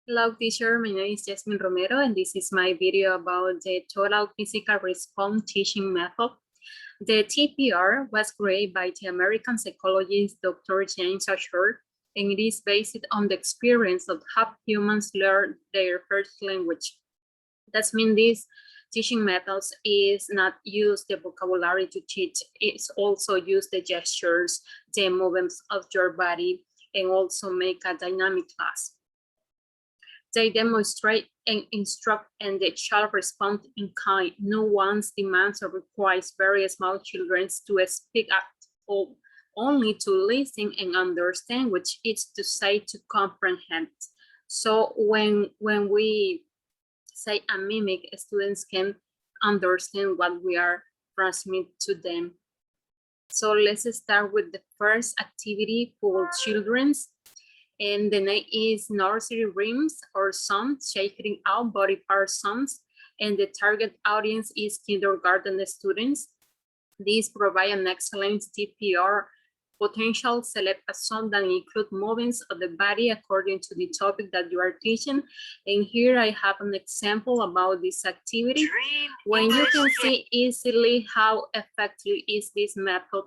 Hello teacher, my name is Jasmine Romero and this is my video about the Total Physical Response Teaching Method. The TPR was created by the American psychologist Dr. James Ashford, and it is based on the experience of how humans learn their first language. That means these teaching methods is not use the vocabulary to teach, it's also use the gestures, the movements of your body, and also make a dynamic class. They demonstrate and instruct, and the child responds in kind. No one demands or requires very small children to speak up, or only to listen and understand, which is to say to comprehend. So when we say a mimic, students can understand what we are transmitting to them. So let's start with the first activity for children. And the name is Nursery Rhymes or Songs, Shaking Out Body Part Songs. And the target audience is kindergarten students. These provide an excellent TPR potential. Select a song that include movements of the body according to the topic that you are teaching. And here I have an example about this activity. When you can see easily how effective is this method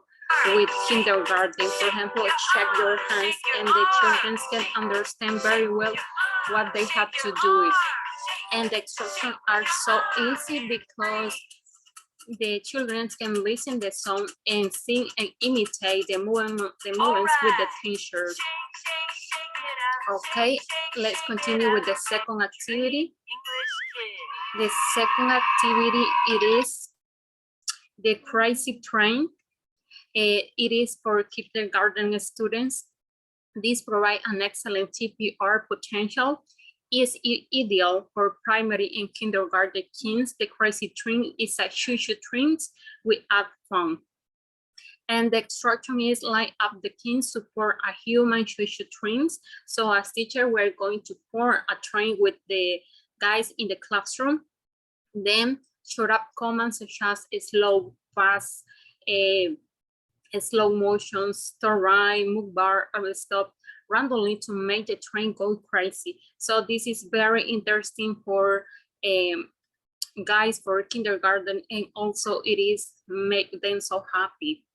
with kindergarten. For example, check your hands and the children can understand very well what they have to do. And the instructions are so easy because the children can listen the song and sing and imitate the movements with the teacher. Okay, let's continue with the second activity. The second activity, it is the Crazy Train. It is for kindergarten students. This provides an excellent TPR potential. Is ideal for primary and kindergarten kids. The Crazy Train is a choo-choo train with add fun. And the instruction is line up the kids to form a human choo-choo trains. So as teacher, we're going to form a train with the guys in the classroom. Then short up commands such as slow, fast, slow motions, turn right, move bar, or stop randomly to make the train go crazy. So this is very interesting for guys for kindergarten, and also it is make them so happy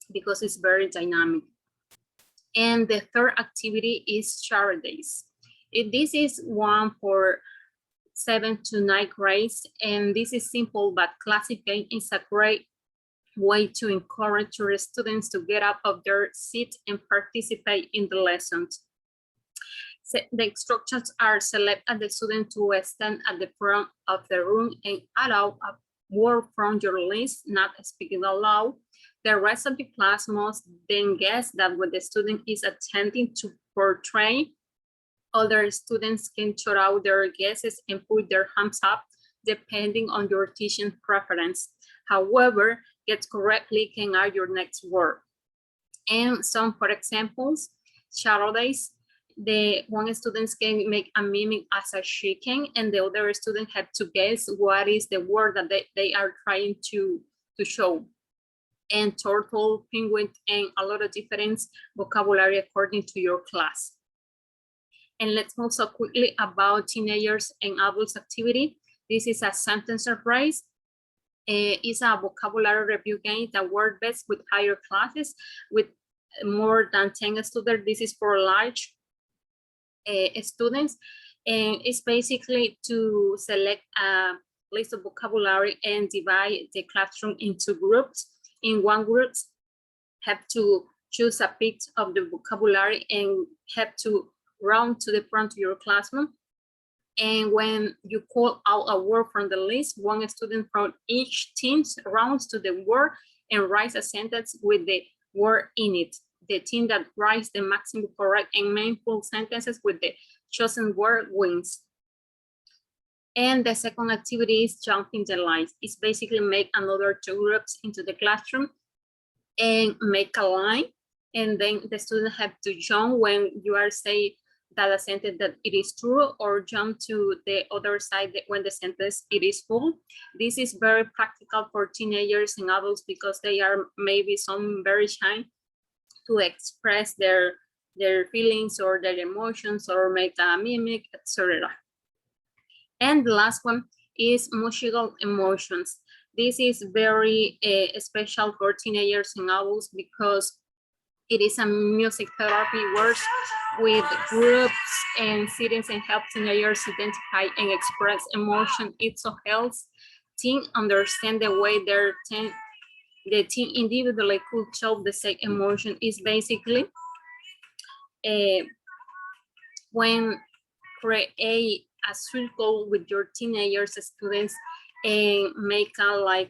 because it's very dynamic. And the third activity is Charades. This is one for 7 to 9 grades, and this is simple, but classified is a great way to encourage your students to get out of their seat and participate in the lessons. So the instructions are select the student to stand at the front of the room and allow a word from your list, not speaking aloud. The rest of the class must then guess that what the student is attempting to portray. Other students can shout out their guesses and put their hands up depending on your teaching preference. However, get correctly can add your next word. And some, for examples, Charades, the one student can make a mimic as a chicken, and the other student have to guess what is the word that they are trying to show. And turtle, penguin, and a lot of different vocabulary according to your class. And let's move so quickly about teenagers and adults activity. This is a sentence surprise. It's a vocabulary review game that works best with higher classes with more than 10 students. This is for large students. And it's basically to select a list of vocabulary and divide the classroom into groups. In one group, have to choose a piece of the vocabulary and have to round to the front of your classroom. And when you call out a word from the list, one student from each team rounds to the word and writes a sentence with the word in it. The team that writes the maximum correct and meaningful sentences with the chosen word wins. And the second activity is jumping the lines. It's basically make another 2 groups into the classroom and make a line. And then the student have to jump when you are saying that a sentence that it is true, or jump to the other side when the sentence it is full. This is very practical for teenagers and adults because they are maybe some very shy to express their their feelings or their emotions or make a mimic, etc. And the last one is musical emotions. This is very special for teenagers and adults because it is a music therapy works with groups and students and help teenagers identify and express emotion. It also helps teen understand the way the teen individually could show the same emotion. Is basically when create a circle with your teenagers, students, and make a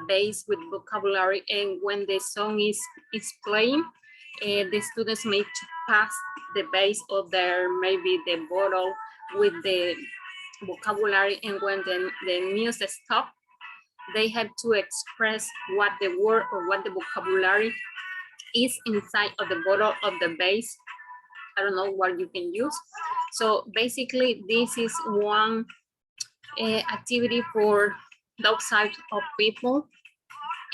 base with vocabulary, and when the song is playing, the students make to pass the base of their maybe the bottle with the vocabulary, and when the music stop, they have to express what the word or what the vocabulary is inside of the bottle of the base. I don't know what you can use. So basically, this is one activity for those types of people.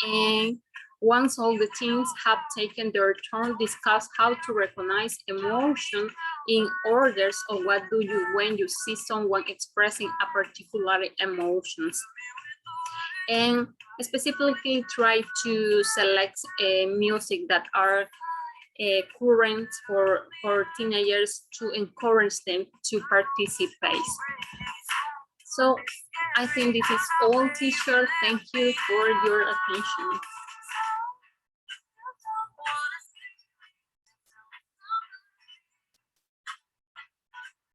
And once all the teams have taken their turn, discuss how to recognize emotion in orders of what do you when you see someone expressing a particular emotions. And specifically try to select music that are current for teenagers to encourage them to participate. So I think this is all, teacher. Thank you for your attention.